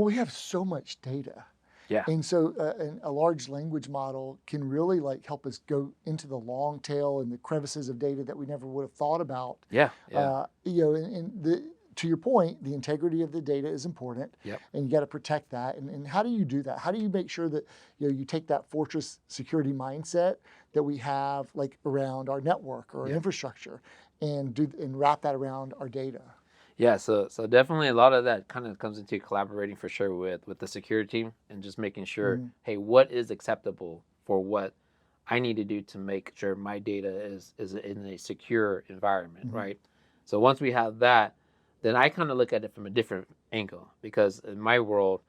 Well, we have so much data. Yeah. And so a large language model can really like help us go into the long tail and the crevices of data that we never would have thought about. Yeah. To your point, the integrity of the data is important. Yep. And you got to protect that. And how do you do that? How do you make sure that you take that fortress security mindset that we have like around our network or infrastructure and wrap that around our data? Yeah, so definitely a lot of that kind of comes into collaborating for sure with the security team and just making sure, hey, what is acceptable for what I need to do to make sure my data is in a secure environment, right? So once we have that, then I kind of look at it from a different angle, because in my world,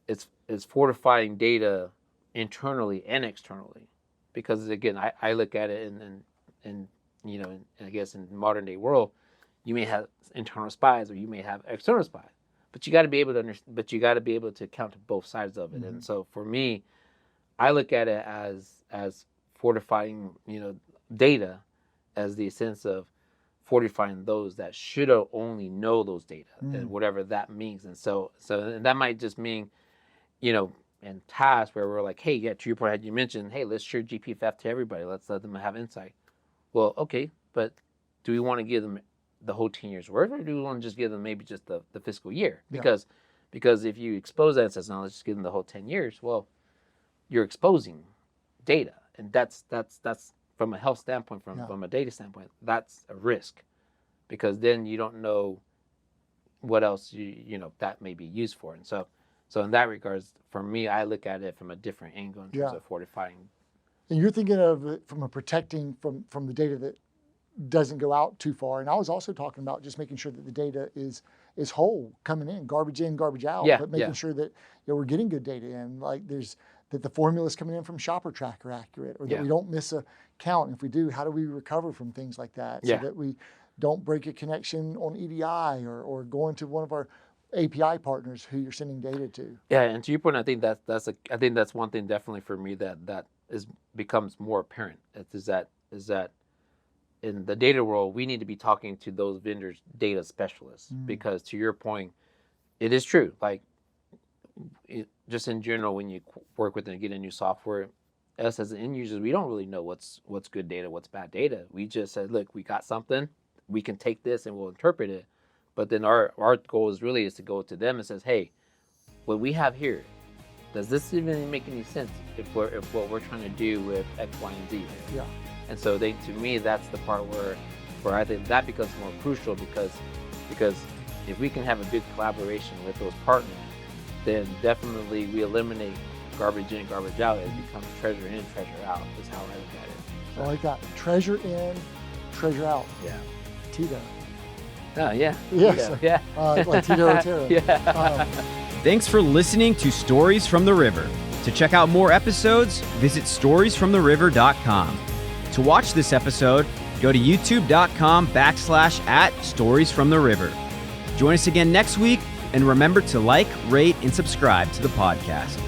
it's fortifying data internally and externally, because again, I look at it in I guess in the modern day world, you may have internal spies or you may have external spies, but you got to be able to understand. But you got to be able to count both sides of it. And so for me, I look at it as fortifying, data, as the sense of fortifying those that should only know those data and whatever that means. And so that might just mean, in tasks where we're like, hey, yeah, to your point, you mentioned, hey, let's share GPFF to everybody. Let's let them have insight. Well, okay, but do we want to give them the whole 10 years worth, or do we want to just give them maybe just the fiscal year? Because if you expose that and says, no, let's just give them the whole 10 years, well, you're exposing data. And that's from a health standpoint, from a data standpoint, that's a risk, because then you don't know what else that may be used for. And so in that regards, for me, I look at it from a different angle in terms of fortifying. And you're thinking of it from a protecting from the data that doesn't go out too far. And I was also talking about just making sure that the data is whole coming in, garbage in, garbage out, but making sure that we're getting good data in, like that the formulas coming in from Shopper Track are accurate, or that we don't miss a count. And if we do, how do we recover from things like that so that we don't break a connection on EDI or go into one of our API partners who you're sending data to. Yeah, and to your point, I think that's one thing definitely for me that becomes more apparent. Is that in the data world, we need to be talking to those vendors' data specialists, because to your point, it is true. Like, just in general, when you work with and get a new software, us as end users, we don't really know what's good data, what's bad data. We just said, look, we got something, we can take this and we'll interpret it. But then our goal is to go to them and says, hey, what we have here, does this even make any sense if what we're trying to do with X, Y, and Z? Yeah. And so to me, that's the part where I think that becomes more crucial, because if we can have a big collaboration with those partners, then definitely we eliminate garbage in, garbage out. It becomes treasure in, treasure out is how I look at it. So, I like that. Treasure in, treasure out. Yeah. Tito. Oh, yeah. Yes. Tito. Yeah. Like Tito Otero. Yeah. Thanks for listening to Stories from the River. To check out more episodes, visit storiesfromtheriver.com. To watch this episode, go to youtube.com/@storiesfromtheriver. Join us again next week, and remember to like, rate, and subscribe to the podcast.